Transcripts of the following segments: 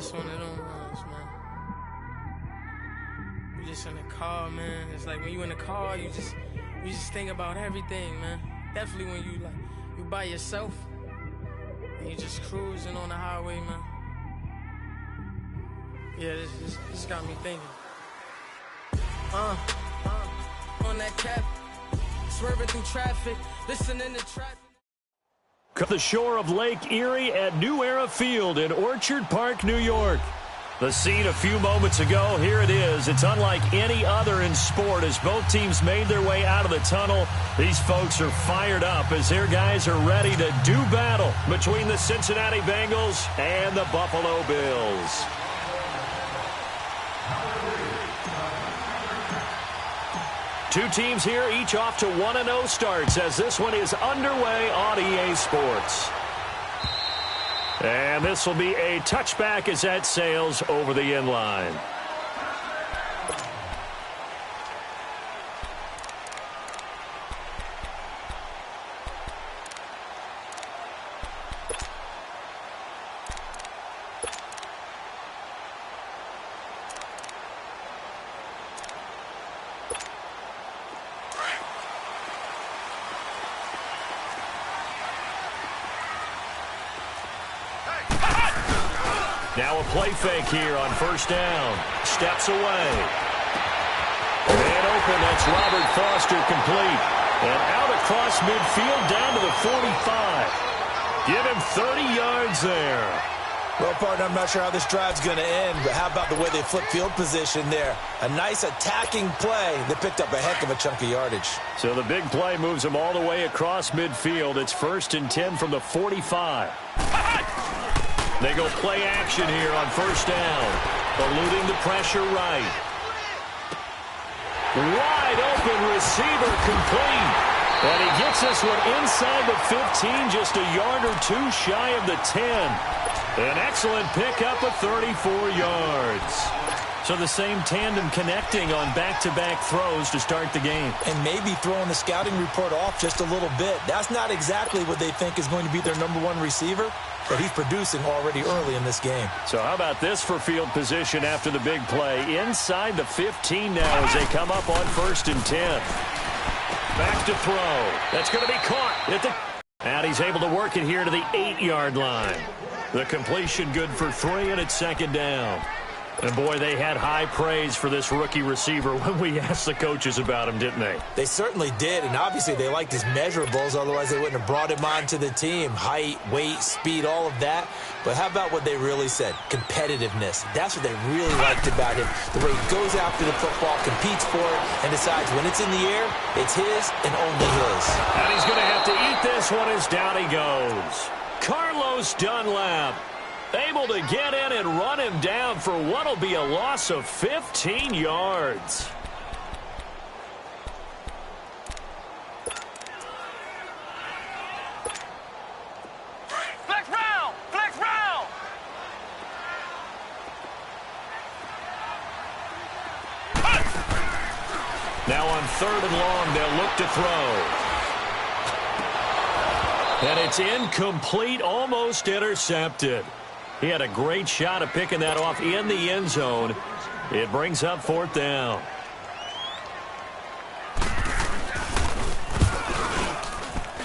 It's one of them ones, man. You just in the car, man. It's like when you in the car, you just think about everything, man. Definitely when you by yourself and you just cruising on the highway, man. Yeah, this got me thinking. On that cap, swerving through traffic, listening to traffic. The shore of Lake Erie at New Era Field in Orchard Park, New York. The scene a few moments ago, here it is. It's unlike any other in sport as both teams made their way out of the tunnel. These folks are fired up as their guys are ready to do battle between the Cincinnati Bengals and the Buffalo Bills. Two teams here, each off to 1-0 starts as this one is underway on EA Sports. And this will be a touchback as that sails over the end line. Now a play fake here on first down. Steps away. And open, that's Robert Foster complete. And out across midfield down to the 45. Give him 30 yards there. Well, partner, I'm not sure how this drive's going to end, but how about the way they flip field position there? A nice attacking play. They picked up a heck of a chunk of yardage. So the big play moves them all the way across midfield. It's 1st and 10 from the 45. They go play action here on first down. Eluding the pressure right. Wide open receiver complete. And he gets this one inside the 15, just a yard or two shy of the 10. An excellent pickup of 34 yards. So the same tandem connecting on back-to-back throws to start the game. And maybe throwing the scouting report off just a little bit. That's not exactly what they think is going to be their number one receiver, but he's producing already early in this game. So how about this for field position after the big play? Inside the 15 now as they come up on 1st and 10. Back to throw. That's going to be caught. And he's able to work it here to the 8-yard line. The completion good for 3, and it's 2nd down. And, boy, they had high praise for this rookie receiver when we asked the coaches about him, didn't they? They certainly did, and obviously they liked his measurables. Otherwise, they wouldn't have brought him onto the team. Height, weight, speed, all of that. But how about what they really said? Competitiveness. That's what they really liked about him. The way he goes after the football, competes for it, and decides when it's in the air, it's his and only his. And he's going to have to eat this one as down he goes. Carlos Dunlap able to get in and run him down for what will be a loss of 15 yards. Flex round! Flex round! Now on 3rd and long, they'll look to throw. And it's incomplete, almost intercepted. He had a great shot at picking that off in the end zone. It brings up 4th down.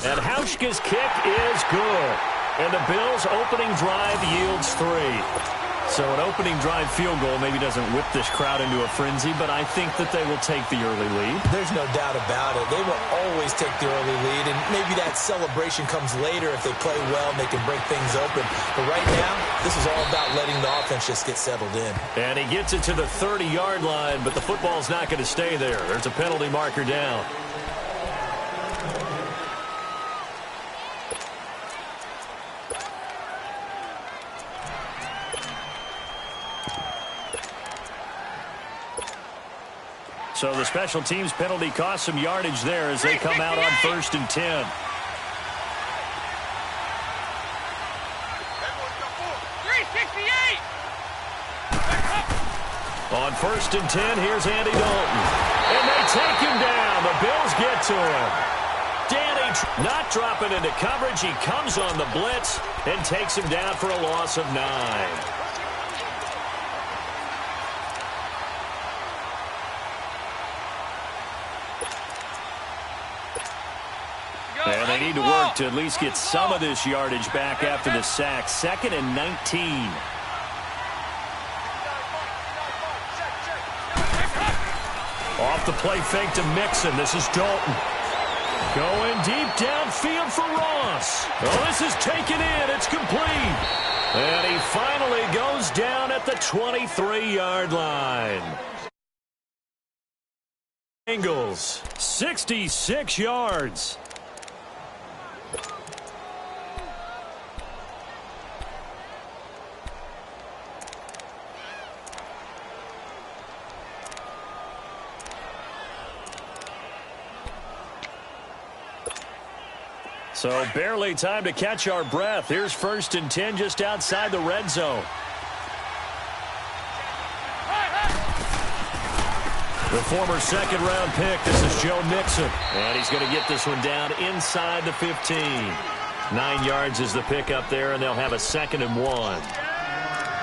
And Hauschka's kick is good. And the Bills' opening drive yields 3. So an opening drive field goal maybe doesn't whip this crowd into a frenzy, but I think that they will take the early lead. There's no doubt about it. They will always take the early lead, and maybe that celebration comes later if they play well and they can break things open. But right now, this is all about letting the offense just get settled in. And he gets it to the 30-yard line, but the football's not going to stay there. There's a penalty marker down. So the special teams penalty cost some yardage there as they come out on 1st and 10. On 1st and 10, here's Andy Dalton. And they take him down. The Bills get to him. Danny not dropping into coverage. He comes on the blitz and takes him down for a loss of 9. They need to work to at least get some of this yardage back after the sack. 2nd and 19. Off the play fake to Mixon. This is Dalton. Going deep downfield for Ross. Oh, this is taken in. It's complete. And he finally goes down at the 23-yard line. Bengals, 66 yards. So barely time to catch our breath. Here's 1st and 10 just outside the red zone. The former 2nd-round pick, this is Joe Mixon. And he's going to get this one down inside the 15. 9 yards is the pick up there, and they'll have a 2nd and 1.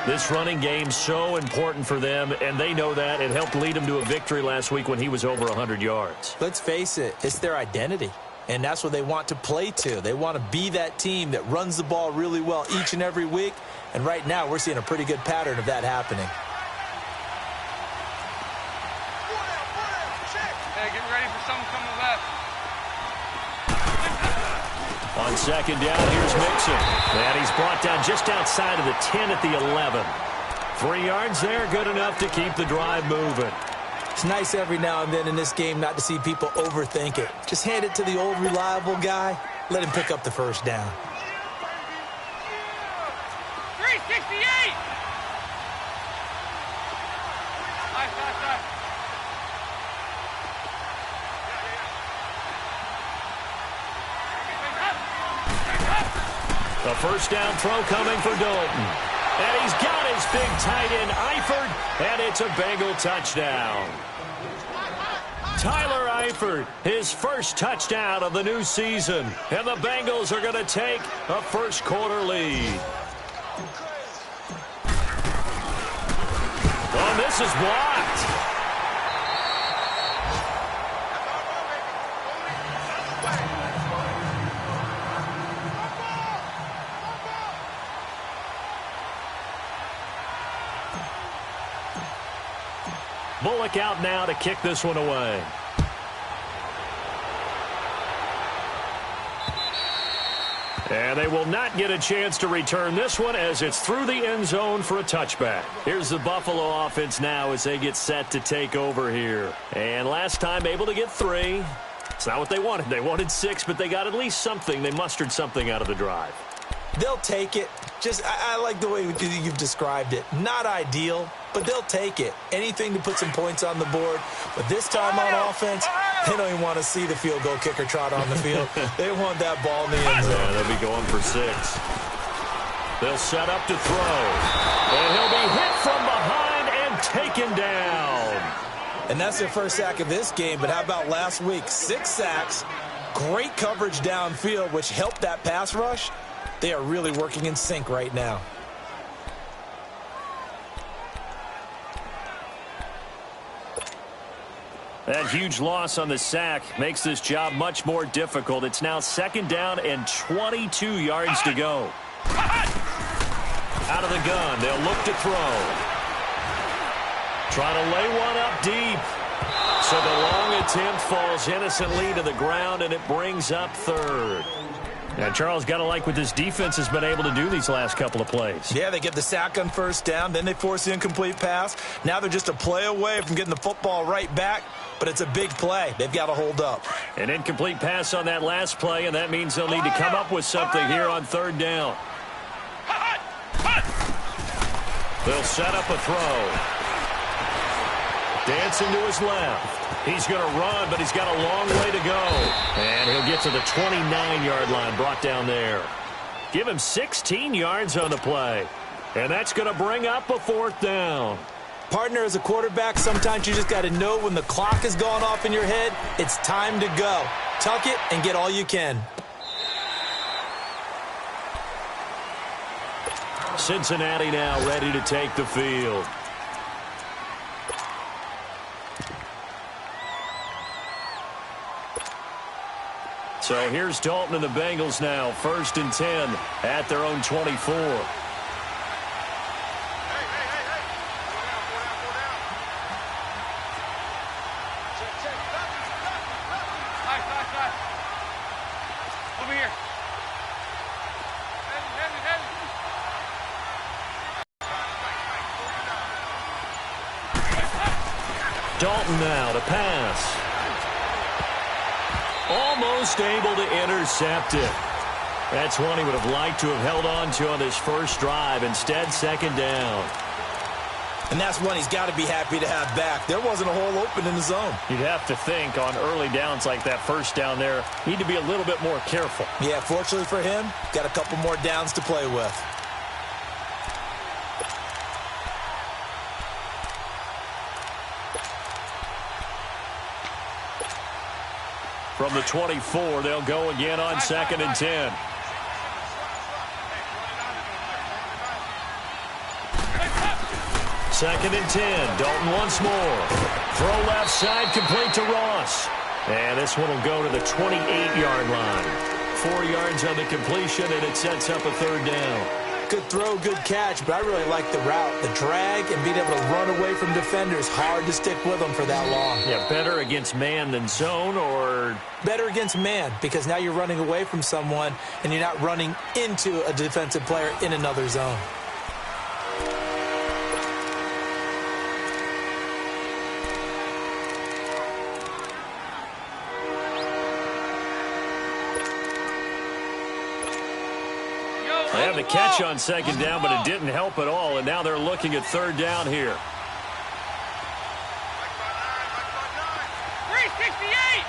This running game so important for them, and they know that. It helped lead them to a victory last week when he was over 100 yards. Let's face it, it's their identity. And that's what they want to play to. They want to be that team that runs the ball really well each and every week. And right now, we're seeing a pretty good pattern of that happening. Hey, get ready for someone coming left. On 2nd down, here's Mixon. And he's brought down just outside of the 10 at the 11. 3 yards there, good enough to keep the drive moving. It's nice every now and then in this game not to see people overthink it. Just hand it to the old reliable guy. Let him pick up the 1st down. 368! The 1st down throw coming for Dalton. And he's got his big tight end, Eifert, and it's a Bengal touchdown. Tyler Eifert, his 1st touchdown of the new season. And the Bengals are going to take a 1st-quarter lead. Oh, this is blocked. Bullock out now to kick this one away. And they will not get a chance to return this one as it's through the end zone for a touchback. Here's the Buffalo offense now as they get set to take over here. And last time able to get 3. It's not what they wanted. They wanted 6, but they got at least something. They mustered something out of the drive. They'll take it. I like the way you've described it. Not ideal, but they'll take it. Anything to put some points on the board. But this time on offense, they don't even want to see the field goal kicker trot on the field. They want that ball in the end zone. Yeah, they'll be going for 6. They'll set up to throw. And he'll be hit from behind and taken down. And that's their 1st sack of this game. But how about last week? 6 sacks, great coverage downfield, which helped that pass rush. They are really working in sync right now. That huge loss on the sack makes this job much more difficult. It's now 2nd down and 22 yards to go. Out of the gun, they'll look to throw. Trying to lay one up deep. So the long attempt falls innocently to the ground, and it brings up 3rd. Now, Charles, got to like what this defense has been able to do these last couple of plays. Yeah, they get the sack on 1st down, then they force the incomplete pass. Now they're just a play away from getting the football right back, but it's a big play. They've got to hold up. An incomplete pass on that last play, and that means they'll need to come up with something here on 3rd down. They'll set up a throw. Dancing to his left. He's going to run, but he's got a long way to go. And he'll get to the 29-yard line, brought down there. Give him 16 yards on the play. And that's going to bring up a 4th down. Partner, as a quarterback, sometimes you just got to know when the clock has gone off in your head, it's time to go. Tuck it and get all you can. Cincinnati now ready to take the field. So here's Dalton and the Bengals now, 1st and 10 at their own 24. Over here. Heavy. Dalton now to pass. Almost able to intercept it. That's one he would have liked to have held on to on this first drive. Instead, 2nd down. And that's one he's got to be happy to have back. There wasn't a hole open in the zone. You'd have to think on early downs like that first down there, need to be a little bit more careful. Yeah, fortunately for him, got a couple more downs to play with. From the 24, they'll go again on 2nd and 10. Second and 10. Dalton once more. Throw left side, complete to Ross. And this one will go to the 28-yard line. 4 yards on the completion, and it sets up a 3rd down. Good throw, good catch, but I really like the route. The drag and being able to run away from defenders, hard to stick with them for that long. Yeah, better against man than zone, or? Better against man, because now you're running away from someone and you're not running into a defensive player in another zone. They have the catch on 2nd down, but it didn't help at all, and now they're looking at 3rd down here. 368.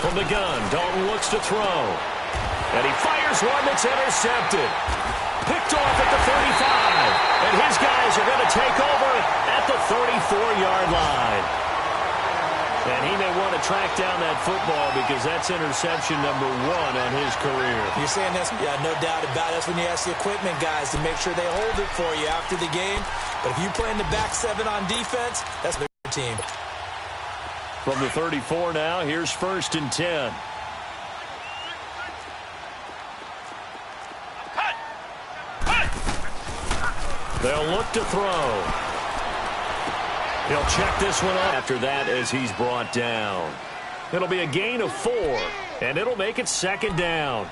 From the gun, Dalton looks to throw. And he fires one that's intercepted. Picked off at the 35. And his guys are going to take over at the 34-yard line. And he may want to track down that football because that's interception number 1 on his career. You're saying this? Yeah, no doubt about it. That's when you ask the equipment guys to make sure they hold it for you after the game. But if you play in the back 7 on defense, that's their team. From the 34 now, here's 1st and 10. They'll look to throw. He'll check this one up after that as he's brought down. It'll be a gain of 4, and it'll make it 2nd down.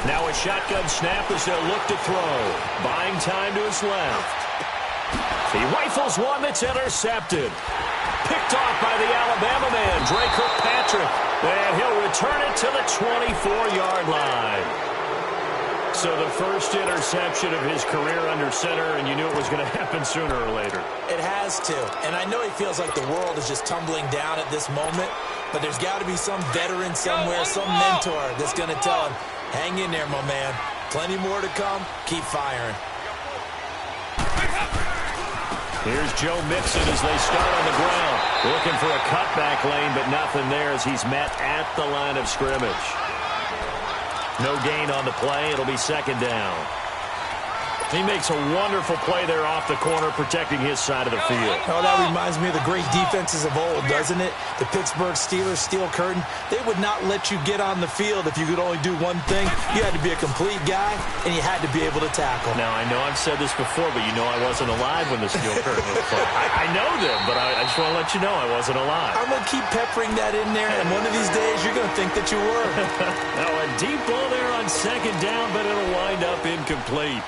Now a shotgun snap as they'll look to throw. Buying time to his left. He rifles one that's intercepted. Picked off by the Alabama man, Dre Kirkpatrick. And he'll return it to the 24-yard line. So the first interception of his career under center, and you knew it was going to happen sooner or later. It has to. And I know he feels like the world is just tumbling down at this moment, but there's got to be some veteran somewhere, some mentor that's going to tell him, hang in there, my man. Plenty more to come. Keep firing. Here's Joe Mixon as they start on the ground. Looking for a cutback lane, but nothing there as he's met at the line of scrimmage. No gain on the play. It'll be 2nd down. He makes a wonderful play there off the corner, protecting his side of the field. Oh, that reminds me of the great defenses of old, doesn't it? The Pittsburgh Steelers, steel curtain. They would not let you get on the field if you could only do one thing. You had to be a complete guy, and you had to be able to tackle. Now, I know I've said this before, but you know I wasn't alive when the steel curtain was put. I know them, but I just want to let you know I wasn't alive. I'm going to keep peppering that in there, and one of these days you're going to think that you were. Now, a deep ball there on 2nd down, but it'll wind up incomplete.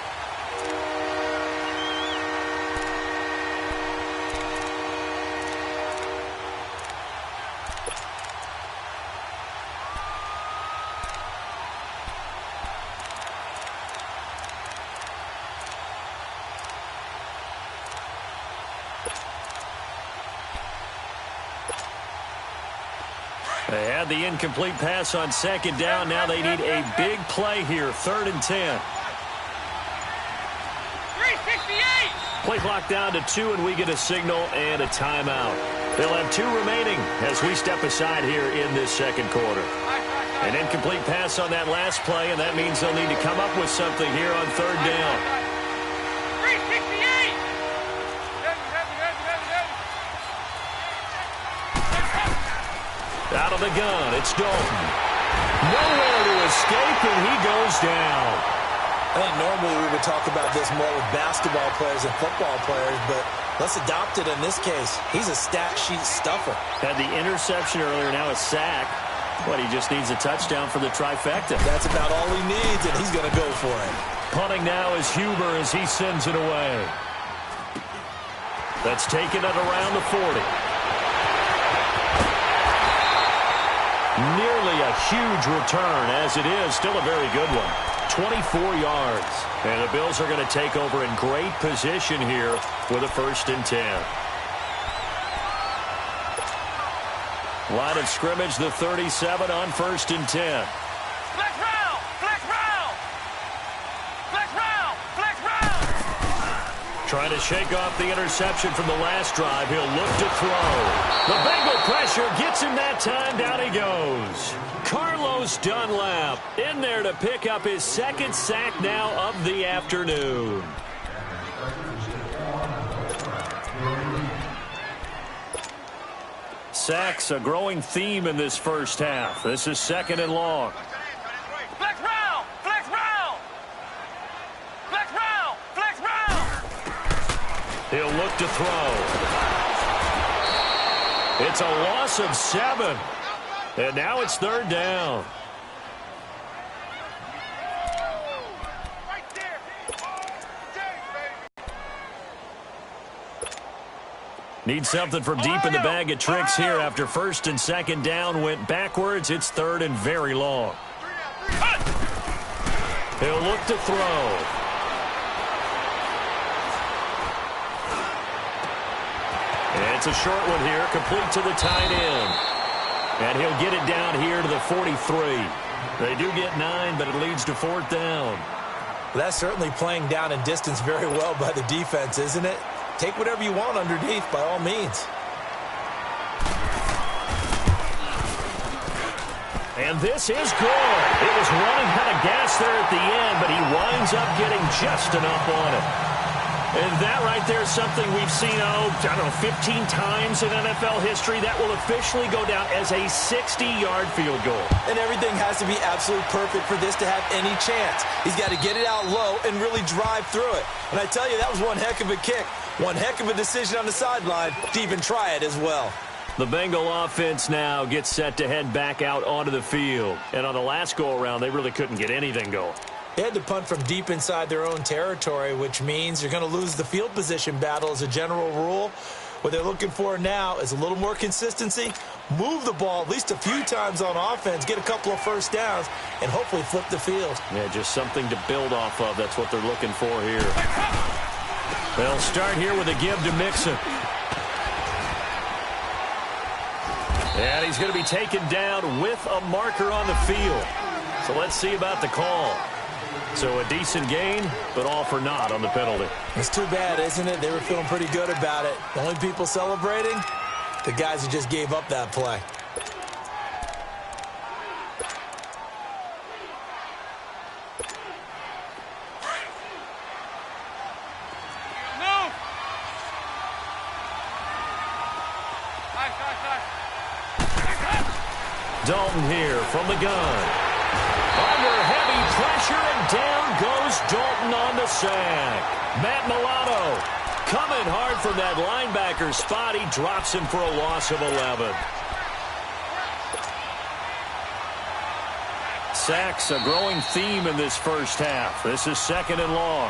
They had the incomplete pass on 2nd down. Now they need a big play here. 3rd and 10. 368. Play clock down to 2, and we get a signal and a timeout. They'll have 2 remaining as we step aside here in this 2nd quarter. An incomplete pass on that last play, and that means they'll need to come up with something here on third down. 368! Out of the gun, it's Dalton. Nowhere to escape, and he goes down. I think normally we would talk about this more with basketball players and football players, but let's adopt it in this case. He's a stat sheet stuffer. Had the interception earlier, now a sack. But he just needs a touchdown for the trifecta. That's about all he needs, and he's going to go for it. Punting now is Huber as he sends it away. That's taken at around the 40. Nearly a huge return, as it is still a very good one. 24 yards. And the Bills are going to take over in great position here with a 1st and 10. Line of scrimmage, the 37 on 1st and 10. Flex round! Flex round! Flex round! Flex round! Trying to shake off the interception from the last drive. He'll look to throw. The Bengal pressure gets him that time. Down he goes. Carlos Dunlap in there to pick up his 2nd sack now of the afternoon. Sacks, a growing theme in this first half. This is 2nd and long. Flex round! Flex round! Flex round! Flex round! He'll look to throw. It's a loss of 7. And now it's 3rd down. Need something from deep in the bag of tricks here after 1st and 2nd down went backwards. It's 3rd and very long. He'll look to throw. And it's a short one here, complete to the tight end. And he'll get it down here to the 43. They do get 9, but it leads to 4th down. Well, that's certainly playing down and distance very well by the defense, isn't it? Take whatever you want underneath, by all means. And this is good. It was running out of gas there at the end, but he winds up getting just enough on it. And that right there is something we've seen, 15 times in NFL history. That will officially go down as a 60-yard field goal. And everything has to be absolutely perfect for this to have any chance. He's got to get it out low and really drive through it. And I tell you, that was one heck of a kick. One heck of a decision on the sideline to even try it as well. The Bengal offense now gets set to head back out onto the field. And on the last go-around, they really couldn't get anything going. They had to punt from deep inside their own territory, which means you're going to lose the field position battle as a general rule. What they're looking for now is a little more consistency, move the ball at least a few times on offense, get a couple of 1st downs, and hopefully flip the field. Yeah, just something to build off of. That's what they're looking for here. They'll start here with a give to Mixon. And he's going to be taken down with a marker on the field. So let's see about the call. So a decent gain, but all for naught on the penalty. It's too bad, isn't it? They were feeling pretty good about it. The only people celebrating, the guys who just gave up that play. Move! Dalton here from the gun. Under heavy pressure, and down goes Dalton on the sack. Matt Milano coming hard from that linebacker spot. He drops him for a loss of 11. Sacks, a growing theme in this first half. This is 2nd and long.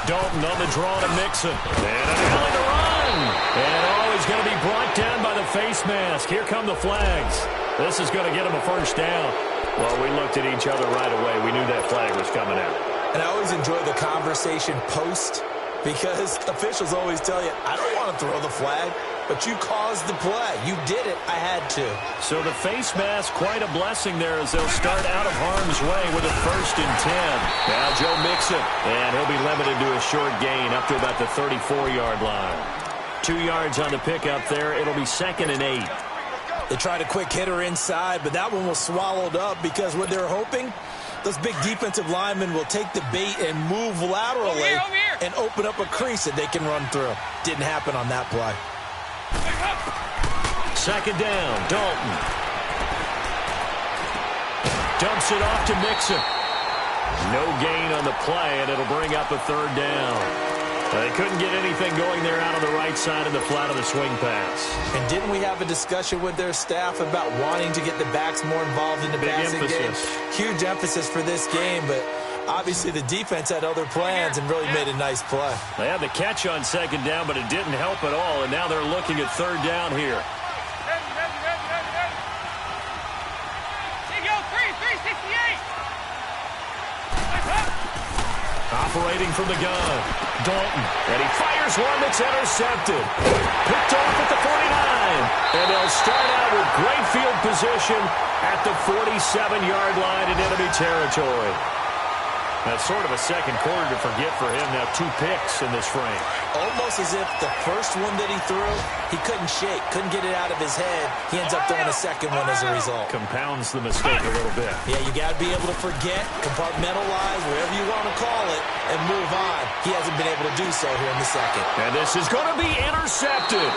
Dalton on the draw to Mixon. And an alley to run. And he's going to be brought down by the face mask. Here come the flags. This is going to get him a 1st down. Well, we looked at each other right away. We knew that flag was coming out. And I always enjoy the conversation post because officials always tell you, I don't want to throw the flag. but you caused the play. You did it. I had to. So the face mask, quite a blessing there as they'll start out of harm's way with a 1st and 10. Now Joe Mixon, and he'll be limited to a short gain up to about the 34-yard line. 2 yards on the pickup there. It'll be 2nd and 8. They tried a quick hitter inside, but that one was swallowed up because what they're hoping, those big defensive linemen will take the bait and move laterally and open up a crease that they can run through. Didn't happen on that play. 2nd down, Dalton. Dumps it off to Mixon. No gain on the play, and it'll bring up a 3rd down. They couldn't get anything going there out on the right side of the flat of the swing pass. And didn't we have a discussion with their staff about wanting to get the backs more involved in the passing game? Huge emphasis for this game, but obviously the defense had other plans and really made a nice play. They had the catch on 2nd down, but it didn't help at all, and now they're looking at 3rd down here. Operating from the gun, Dalton, and he fires one that's intercepted. Picked off at the 49, and they'll start out with great field position at the 47-yard line in enemy territory. That's sort of a second quarter to forget for him. Now 2 picks in this frame. Almost as if the first one that he threw, he couldn't shake, couldn't get it out of his head. He ends up throwing a second one as a result. Compounds the mistake a little bit. Yeah, you got to be able to forget, compartmentalize, whatever you want to call it, and move on. He hasn't been able to do so here in the second. And this is going to be intercepted.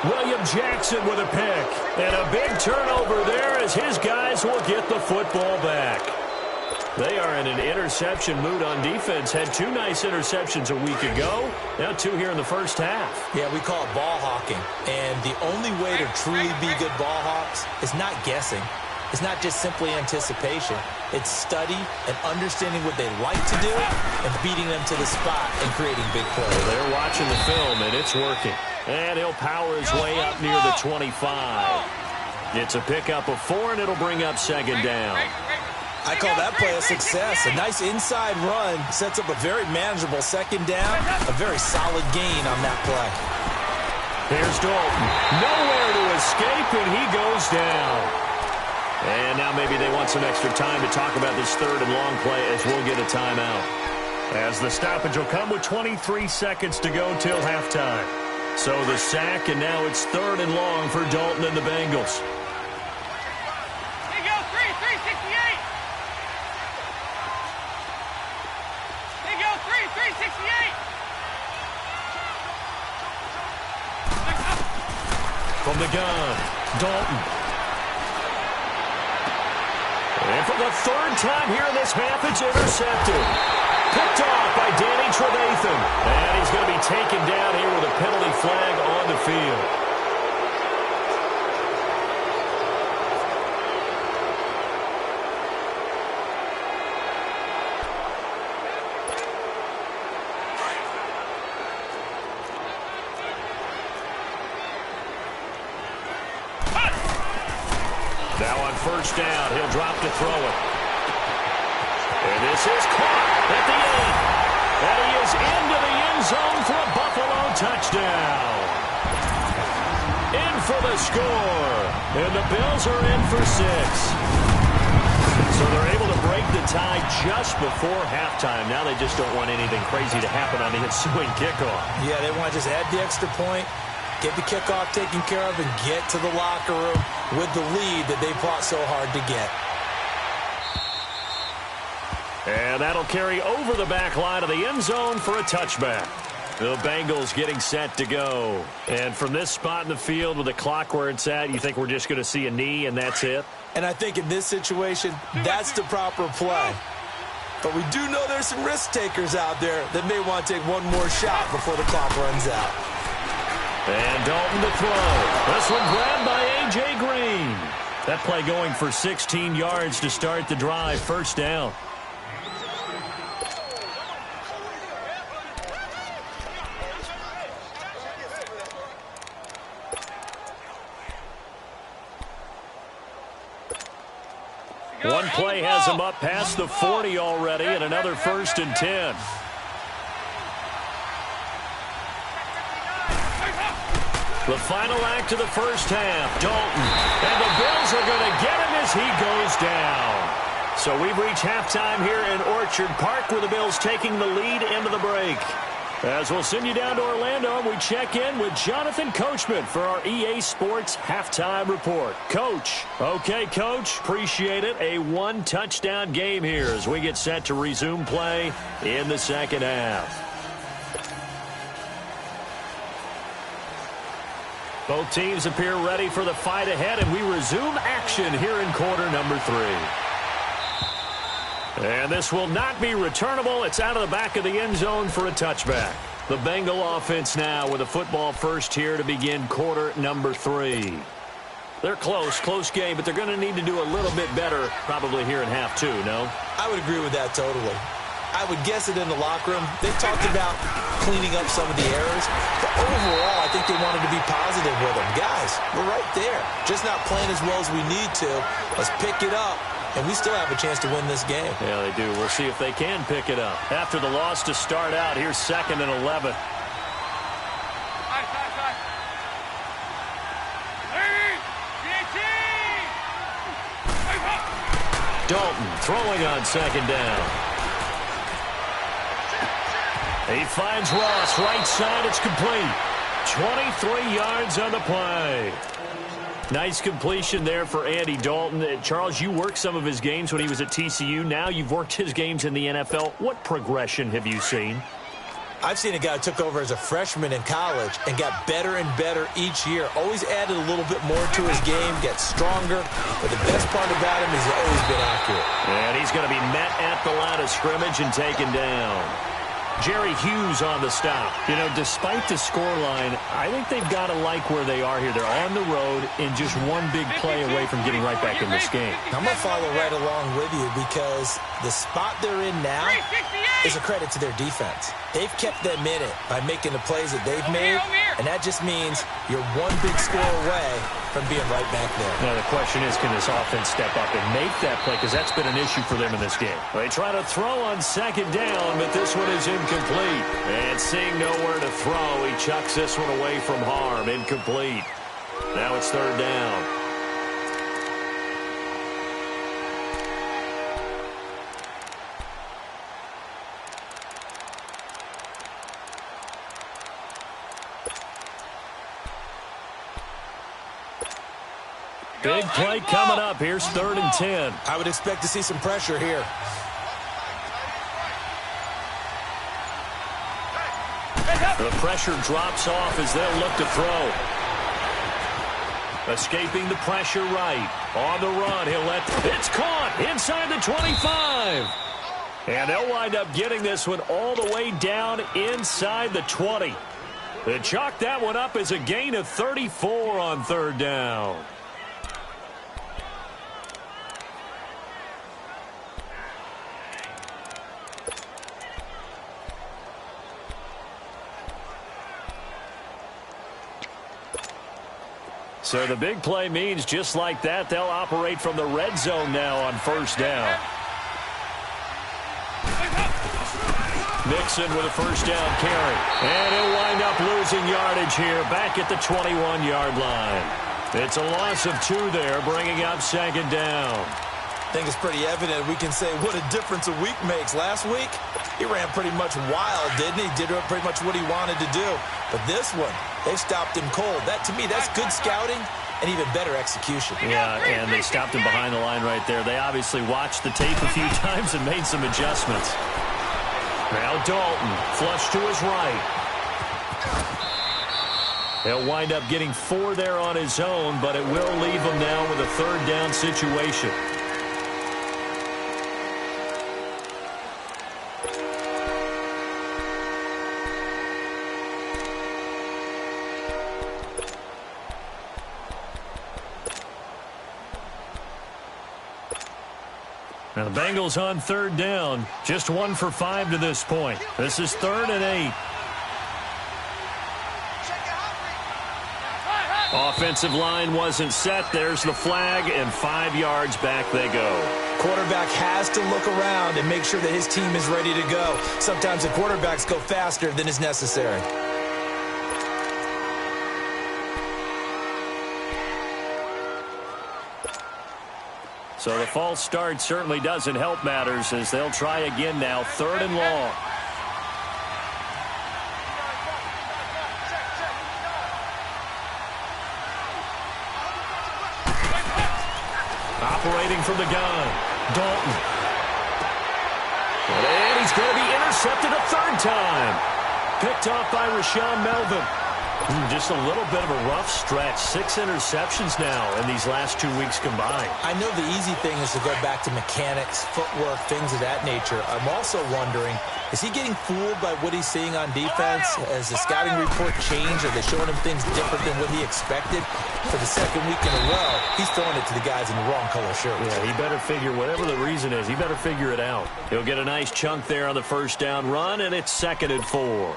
William Jackson with a pick. And a big turnover there as his guys will get the football back. They are in an interception mood on defense. Had 2 nice interceptions a week ago. Now 2 here in the first half. Yeah, we call it ball hawking. And the only way to truly be good ball hawks is not guessing. It's not just simply anticipation. It's study and understanding what they like to do and beating them to the spot and creating big plays. They're watching the film, and it's working. And he'll power his way up near the 25. It's a pickup of 4, and it'll bring up 2nd down. I call that play a success. A nice inside run sets up a very manageable 2nd down. A very solid gain on that play. Here's Dalton. Nowhere to escape, and he goes down. And now maybe they want some extra time to talk about this 3rd and long play as we'll get a timeout. As the stoppage will come with 23 seconds to go till halftime. So the sack, and now it's 3rd and long for Dalton and the Bengals. From the gun, Dalton. And for the 3rd time here in this half, it's intercepted. Picked off by Danny Trevathan. And he's going to be taken down here with a penalty flag on the field. Now on 1st down, he'll drop to throw it. And this is caught at the end. And he is into the end zone for a Buffalo touchdown. In for the score. And the Bills are in for 6. So they're able to break the tie just before halftime. Now they just don't want anything crazy to happen on the ensuing kickoff. Yeah, they want to just add the extra point, get the kickoff taken care of, and get to the locker room with the lead that they fought so hard to get. And that'll carry over the back line of the end zone for a touchback. The Bengals getting set to go. And from this spot in the field with the clock where it's at, you think we're just going to see a knee and that's it? And I think in this situation, that's the proper play. But we do know there's some risk takers out there that may want to take one more shot before the clock runs out. And Dalton to throw. This one grabbed by A.J. Green. That play going for 16 yards to start the drive. 1st down. One play has him up past the 40 already, and another 1st and 10. The final act of the first half, Dalton. And the Bills are going to get him as he goes down. So we've reached halftime here in Orchard Park with the Bills taking the lead into the break. As we'll send you down to Orlando, and we check in with Jonathan Coachman for our EA Sports Halftime Report. Coach. Okay, Coach. Appreciate it. A one-touchdown game here as we get set to resume play in the second half. Both teams appear ready for the fight ahead, and we resume action here in quarter number 3. And this will not be returnable. It's out of the back of the end zone for a touchback. The Bengal offense now with a football first here to begin quarter number 3. They're close game, but they're going to need to do a little bit better probably here in half 2, no? I would agree with that totally. I would guess it in the locker room. They talked about cleaning up some of the errors, but overall, I think they wanted to be positive with them. Guys, we're right there. Just not playing as well as we need to. Let's pick it up, and we still have a chance to win this game. Yeah, they do. We'll see if they can pick it up. After the loss to start out, here's 2nd and 11. Dalton throwing on 2nd down. He finds Ross, right side, it's complete. 23 yards on the play. Nice completion there for Andy Dalton. Charles, you worked some of his games when he was at TCU. Now you've worked his games in the NFL. What progression have you seen? I've seen a guy who took over as a freshman in college and got better and better each year. Always added a little bit more to his game, gets stronger. But the best part about him is he's always been accurate. And he's going to be met at the line of scrimmage and taken down. Jerry Hughes on the stop. You know, despite the scoreline, I think they've got to like where they are here. They're on the road and just one big play away from getting right back in this game. I'm going to follow right along with you because the spot they're in now is a credit to their defense. They've kept them in it by making the plays that they've made, and that just means you're one big score away from being right back there. Now, the question is, can this offense step up and make that play? Because that's been an issue for them in this game. They try to throw on 2nd down, but this one is incomplete. And seeing nowhere to throw, he chucks this one away from harm. Incomplete. Now it's 3rd down. Big play coming up. Here's 3rd and 10. I would expect to see some pressure here. The pressure drops off as they'll look to throw. Escaping the pressure right. On the run, it's caught inside the 25. And they'll wind up getting this one all the way down inside the 20. They chalk that one up as a gain of 34 on 3rd down. So the big play means just like that, they'll operate from the red zone now on 1st down. Mixon with a 1st down carry. And he'll wind up losing yardage here back at the 21-yard line. It's a loss of 2 there, bringing up 2nd down. I think it's pretty evident we can say what a difference a week makes. Last week, he ran pretty much wild, didn't he? Did pretty much what he wanted to do. But this one, they stopped him cold. That, to me, that's good scouting and even better execution. Yeah, and they stopped him behind the line right there. They obviously watched the tape a few times and made some adjustments. Now Dalton, flush to his right. He'll wind up getting 4 there on his own, but it will leave him now with a 3rd down situation. Now the Bengals on 3rd down. Just 1 for 5 to this point. This is 3rd and 8. Offensive line wasn't set. There's the flag, and 5 yards back they go. Quarterback has to look around and make sure that his team is ready to go. Sometimes the quarterbacks go faster than is necessary. So the false start certainly doesn't help matters as they'll try again now, 3rd and long. Operating from the gun, Dalton. And he's going to be intercepted a 3rd time. Picked off by Rashaan Melvin. Just a little bit of a rough stretch. 6 interceptions now in these last 2 weeks combined. I know the easy thing is to go back to mechanics, footwork, things of that nature. I'm also wondering, is he getting fooled by what he's seeing on defense? Has the scouting report changed? Are they showing him things different than what he expected? For the 2nd week in a row, he's throwing it to the guys in the wrong color shirts. Yeah, he better figure, whatever the reason is, he better figure it out. He'll get a nice chunk there on the 1st down run, and it's 2nd and 4.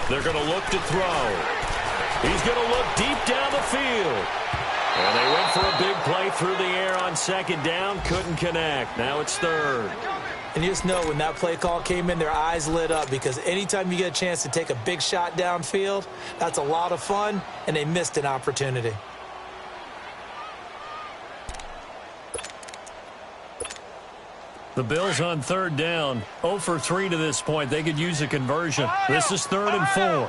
They're going to look to throw. He's going to look deep down the field. And they went for a big play through the air on 2nd down. Couldn't connect. Now it's 3rd. And you just know when that play call came in, their eyes lit up because anytime you get a chance to take a big shot downfield, that's a lot of fun, and they missed an opportunity. The Bills on 3rd down. 0 for 3 to this point. They could use a conversion. This is 3rd and 4.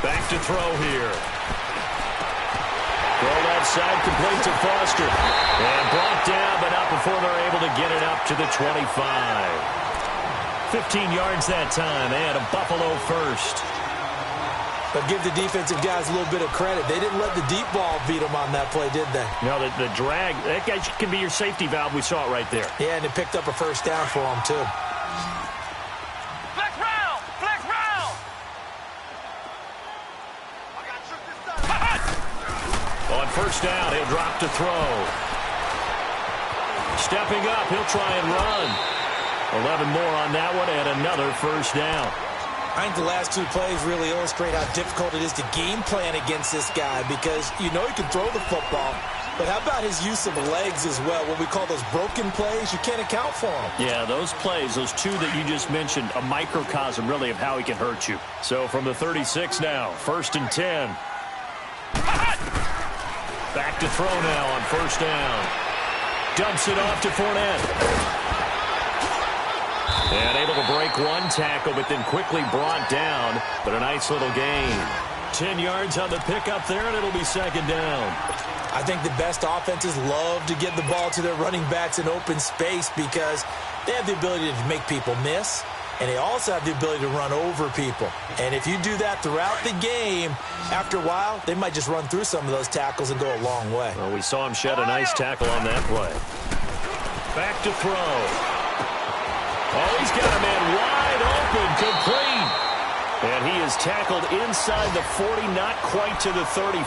Back to throw here. Throw left side, complete to Foster. And brought down, but not before they're able to get it up to the 25. 15 yards that time, and a Buffalo first. But give the defensive guys a little bit of credit. They didn't let the deep ball beat them on that play, did they? No, the drag, that guy can be your safety valve. We saw it right there. Yeah, and it picked up a 1st down for them, too. Flex round! Flex round! On 1st down, he'll drop to throw. Stepping up, he'll try and run. 11 more on that one, and another 1st down. I think the last 2 plays really illustrate how difficult it is to game plan against this guy because you know he can throw the football, but how about his use of legs as well? What we call those broken plays, you can't account for them. Yeah, those plays, those 2 that you just mentioned, a microcosm really of how he can hurt you. So from the 36 now, 1st and 10. Back to throw now on 1st down. Dumps it off to Fournette. And able to break 1 tackle, but then quickly brought down. But a nice little gain. 10 yards on the pickup there, and it'll be 2nd down. I think the best offenses love to get the ball to their running backs in open space because they have the ability to make people miss, and they also have the ability to run over people. And if you do that throughout the game, after a while, they might just run through some of those tackles and go a long way. Well, we saw him shed a nice tackle on that play. Back to throw. Oh, he's got a man wide open, complete. And he is tackled inside the 40, not quite to the 35.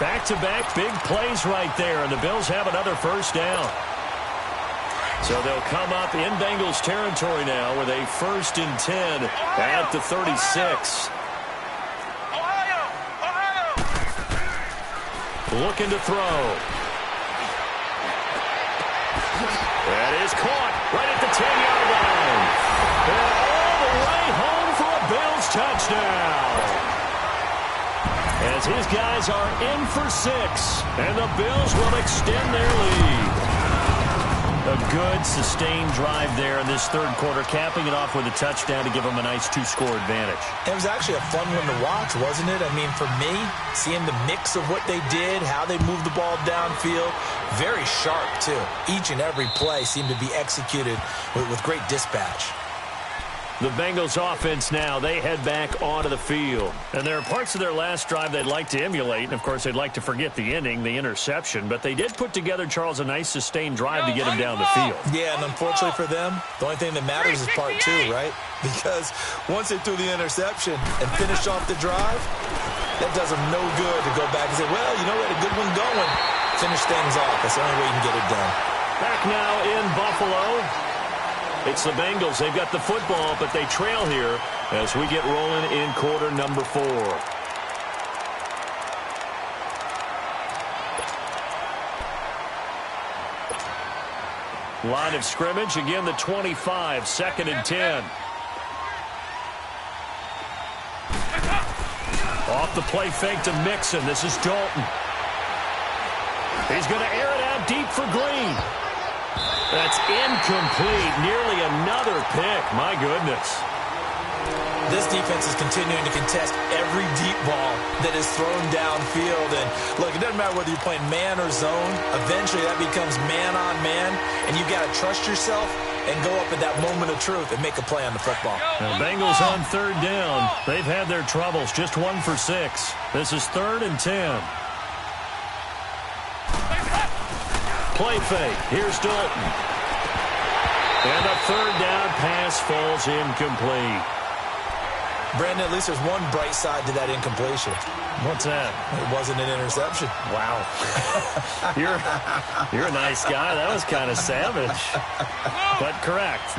Back-to-back big plays right there, and the Bills have another 1st down. So they'll come up in Bengals territory now with a 1st and 10 at the 36. Looking to throw. That is caught right at the 10-yard line. And all the way home for a Bills touchdown. As his guys are in for 6, and the Bills will extend their lead. A good, sustained drive there in this 3rd quarter, capping it off with a touchdown to give them a nice 2-score advantage. It was actually a fun one to watch, wasn't it? I mean, for me, seeing the mix of what they did, how they moved the ball downfield, very sharp, too. Each and every play seemed to be executed with great dispatch. The Bengals offense now, they head back onto the field. And there are parts of their last drive they'd like to emulate. And, of course, they'd like to forget the ending, the interception. But they did put together, Charles, a nice sustained drive to get him down the field. Yeah, and unfortunately for them, the only thing that matters is part 2, right? Because once they threw the interception and finished off the drive, that does them no good to go back and say, well, you know, we had a good one going. Finish things off. That's the only way you can get it done. Back now in Buffalo. It's the Bengals. They've got the football, but they trail here as we get rolling in quarter number 4. Line of scrimmage, again the 25, 2nd and 10. Off the play fake to Mixon. This is Dalton. He's going to air it out deep for Green. That's incomplete. Nearly another pick. My goodness. This defense is continuing to contest every deep ball that is thrown downfield. And, look, it doesn't matter whether you're playing man or zone. Eventually that becomes man on man, and you've got to trust yourself and go up at that moment of truth and make a play on the football. The Bengals on 3rd down. They've had their troubles. Just 1 for 6. This is 3rd and 10. Play fake. Here's Dalton. And a 3rd down pass falls incomplete. Brandon, at least there's one bright side to that incompletion. What's that? It wasn't an interception. Wow. You're a nice guy. That was kind of savage. But correct.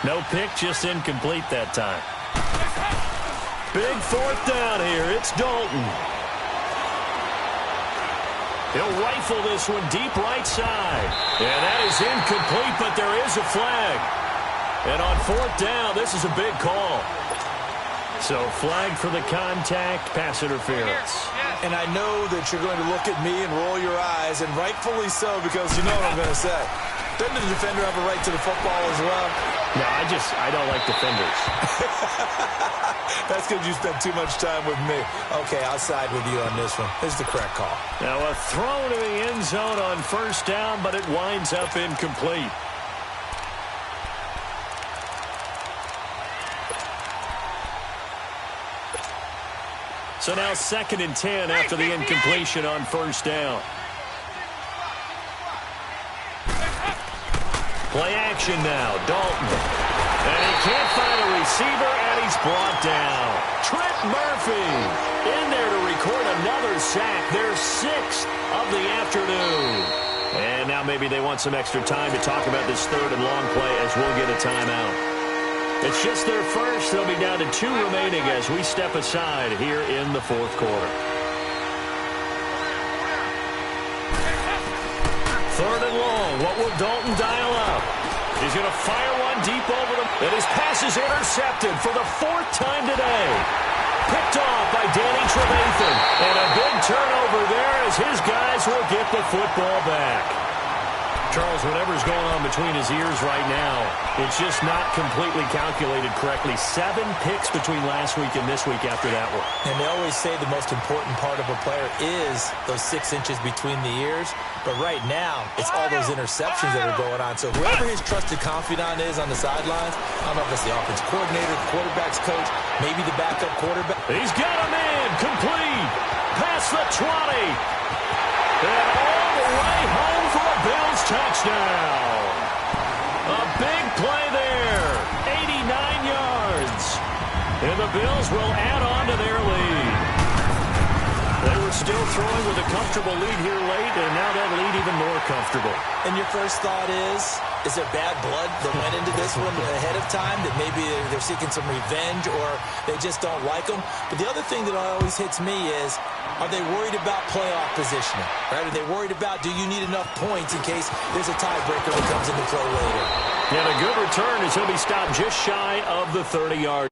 No pick, just incomplete that time. Big 4th down here. It's Dalton. He'll rifle this one deep right side. And that is incomplete, but there is a flag. And on 4th down, this is a big call. So flag for the contact, pass interference. And I know that you're going to look at me and roll your eyes, and rightfully so, because you know what I'm going to say. Doesn't the defender have a right to the football as well? No, I don't like defenders. That's because you spent too much time with me. Okay, I'll side with you on this one. This is the correct call. Now a throw to the end zone on 1st down, but it winds up incomplete. So now 2nd and 10 after the incompletion on 1st down. Play action now. Dalton. And he can't find a receiver, and he's brought down. Trent Murphy in there to record another sack. Their 6th of the afternoon. And now maybe they want some extra time to talk about this 3rd and long play as we'll get a timeout. It's just their first. They'll be down to 2 remaining as we step aside here in the 4th quarter. 3rd and long. What will Dalton dial up? He's going to fire one deep over them. And his pass is intercepted for the 4th time today. Picked off by Danny Trevathan. And a big turnover there as his guys will get the football back. Charles, whatever's going on between his ears right now, it's just not completely calculated correctly. 7 picks between last week and this week after that one. And they always say the most important part of a player is those 6 inches between the ears. But right now, it's all those interceptions that are going on. So whoever his trusted confidant is on the sidelines, I don't know if it's the offense coordinator, the quarterback's coach, maybe the backup quarterback. He's got him in. Complete. Past the 20. And all the way home for a Bills touchdown. A big play there. 89 yards. And the Bills will add on to their lead. They were still throwing with a comfortable lead here late, and now that lead even more comfortable. And your first thought is there bad blood that went into this one ahead of time, that maybe they're seeking some revenge or they just don't like them? But the other thing that always hits me is, are they worried about playoff positioning? Right? Are they worried about, do you need enough points in case there's a tiebreaker that comes into play later? And a good return as he'll be stopped just shy of the 30-yard.